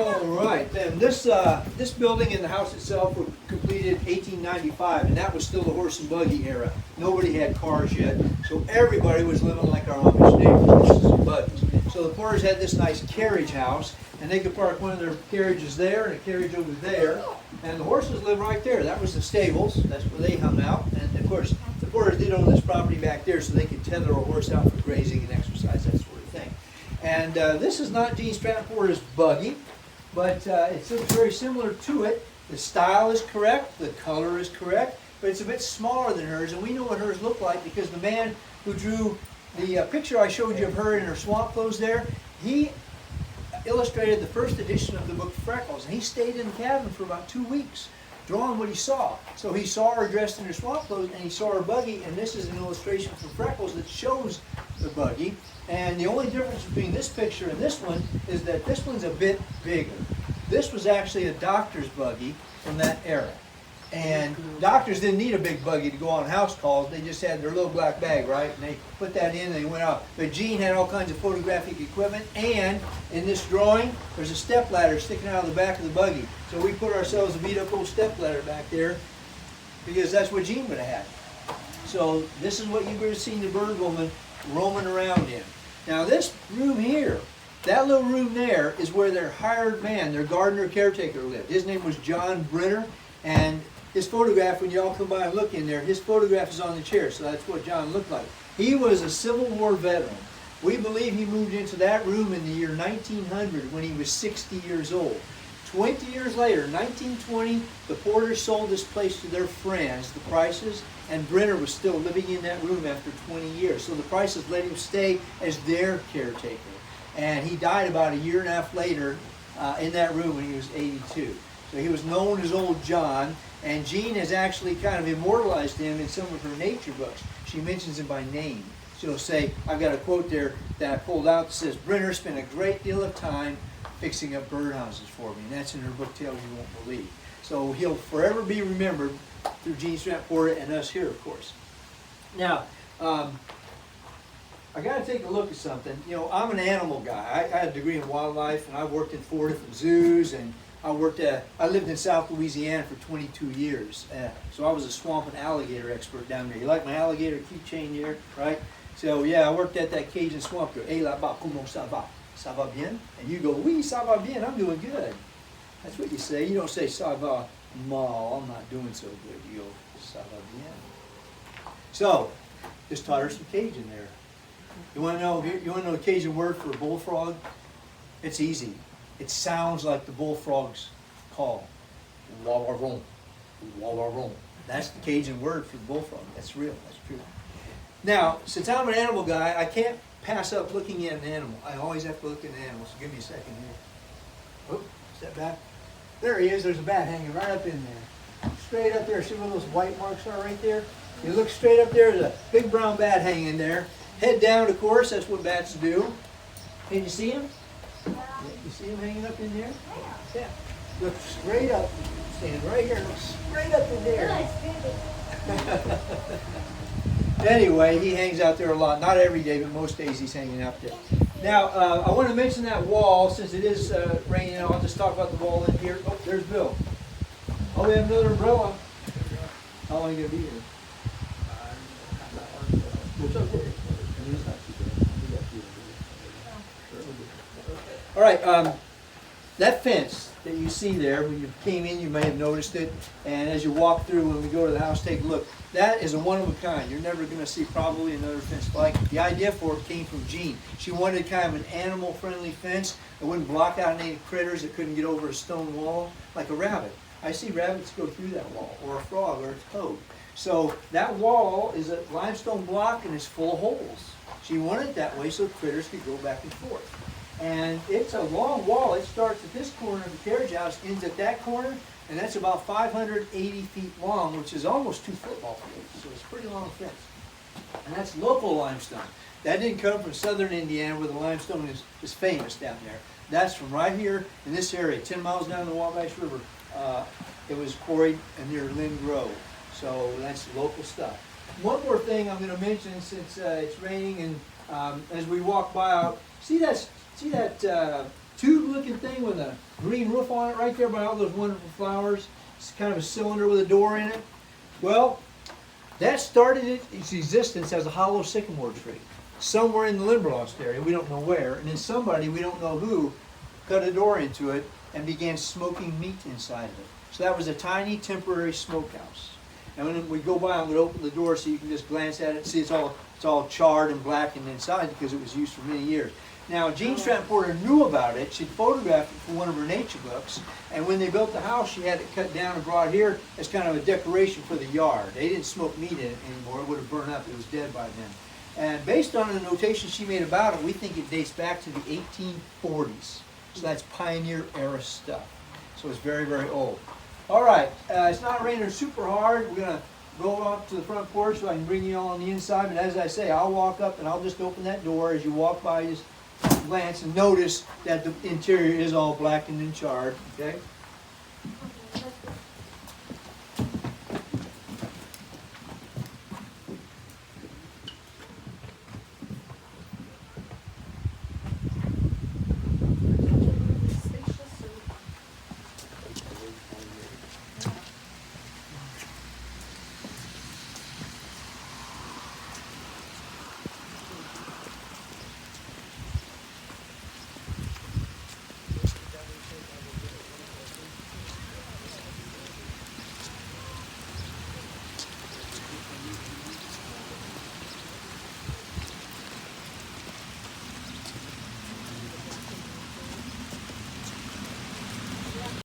All right, then this building and the house itself were completed 1895, and that was still the horse and buggy era. Nobody had cars yet, so everybody was living like our Amish neighbors, horses and buggies. So the Porters had this nice carriage house, and they could park one of their carriages there and a carriage over there, and the horses lived right there. That was the stables. That's where they hung out, and of course the Porters did own this property back there, so they could tether a horse out for grazing and exercise, that sort of thing. And this is not Gene Stratton Porter's buggy, but it's very similar to it. The style is correct, the color is correct, but it's a bit smaller than hers, and we know what hers looked like because the man who drew the picture I showed you of her in her swamp clothes there, he illustrated the first edition of the book Freckles, and he stayed in the cabin for about 2 weeks drawing what he saw. So he saw her dressed in her swamp clothes, and he saw her buggy, and this is an illustration from Freckles that shows the buggy. And the only difference between this picture and this one is that this one's a bit bigger. This was actually a doctor's buggy from that era. And doctors didn't need a big buggy to go on house calls. They just had their little black bag, right? And they put that in and they went out. But Gene had all kinds of photographic equipment. And in this drawing, there's a step ladder sticking out of the back of the buggy. So we put ourselves a beat up old step ladder back there because that's what Gene would have had. So this is what you would have seen the bird woman roaming around in. Now this room here, that little room there is where their hired man, their gardener caretaker lived. His name was Johnbrenner, and his photograph, when you all come by and look in there, his photograph is on the chair, so that's what John looked like. He was a Civil War veteran. We believe he moved into that room in the year 1900 when he was 60 years old. 20 years later, 1920, the Porters sold this place to their friends, the Prices, and Brenner was still living in that room after 20 years. So the Prices let him stay as their caretaker. And he died about a year and a half later in that room when he was 82. So he was known as Old John, and Jean has actually kind of immortalized him in some of her nature books. She mentions him by name. She'll say, I've got a quote there that I pulled out that says, Brenner spent a great deal of time fixing up birdhouses for me. And that's in her book, Tales You Won't Believe. So he'll forever be remembered through Gene Stratton Porter and us here, of course. Now, I got to take a look at something. You know, I'm an animal guy. I had a degree in wildlife, and I worked in 4 different zoos, and I lived in South Louisiana for 22 years. So I was a swamp and alligator expert down there. You like my alligator keychain there, right? So yeah, I worked at that Cajun swamp there. Hey là-bas, comment ça va? Ça va bien? And you go, oui, ça va bien, I'm doing good. That's what you say. You don't say, ça va mal, I'm not doing so good. You go, ça va bien. So, just taught her some Cajun there. You want to know the Cajun word for bullfrog? It's easy. It sounds like the bullfrog's call. Wawaron. Wawaron. That's the Cajun word for the bullfrog. That's real. That's true. Now, since I'm an animal guy, I can't pass up looking at an animal. I always have to look at an animal. So give me a second here. Oop, step back. There he is. There's a bat hanging right up in there. Straight up there. See where those white marks are right there? You look straight up there. There's a big brown bat hanging there. Head down, of course. That's what bats do. Can you see him? You see him hanging up in there? Yeah. Look straight up. Stand right here. Look straight up in there. Anyway, he hangs out there a lot. Not every day, but most days he's hanging out there. Now, I want to mention that wall since it is raining. I'll just talk about the wall in here. Oh, there's Bill. Oh, we have another umbrella. How long are you going to be here? All right, that fence that you see there, when you came in, you may have noticed it, and as you walk through, when we go to the house, take a look. That is a one of a kind. You're never going to see probably another fence like it. The idea for it came from Jean. She wanted kind of an animal-friendly fence that wouldn't block out any critters that couldn't get over a stone wall, like a rabbit. I see rabbits go through that wall, or a frog, or a toad. So that wall is a limestone block and it's full of holes. She wanted it that way so critters could go back and forth. And it's a long wall. It starts at this corner of the carriage house, ends at that corner, and that's about 580 feet long, which is almost 2 football fields. So it's a pretty long fence. And that's local limestone. That didn't come from southern Indiana where the limestone is famous down there. That's from right here in this area, 10 miles down the Wabash River. It was quarried near Lynn Grove. So that's local stuff. One more thing I'm going to mention since it's raining, and as we walk by, see that tube-looking thing with a green roof on it right there by all those wonderful flowers. It's kind of a cylinder with a door in it. Well, that started its existence as a hollow sycamore tree somewhere in the Limberlost area. We don't know where. And then somebody, we don't know who, cut a door into it and began smoking meat inside of it. So that was a tiny temporary smokehouse. And when we go by, I'm going to open the door so you can just glance at it and see it's all charred and blackened inside because it was used for many years. Now, Jean Stratton Porter knew about it. She'd photographed it for one of her nature books. And when they built the house, she had it cut down and brought here as kind of a decoration for the yard. They didn't smoke meat in it anymore. It would have burned up. It was dead by then. And based on the notation she made about it, we think it dates back to the 1840s. So that's pioneer era stuff. So it's very, very old. All right, it's not raining super hard. We're going to go up to the front porch so I can bring you all on the inside. But as I say, I'll walk up and I'll just open that door. As you walk by, just glance and notice that the interior is all blackened and charred, okay?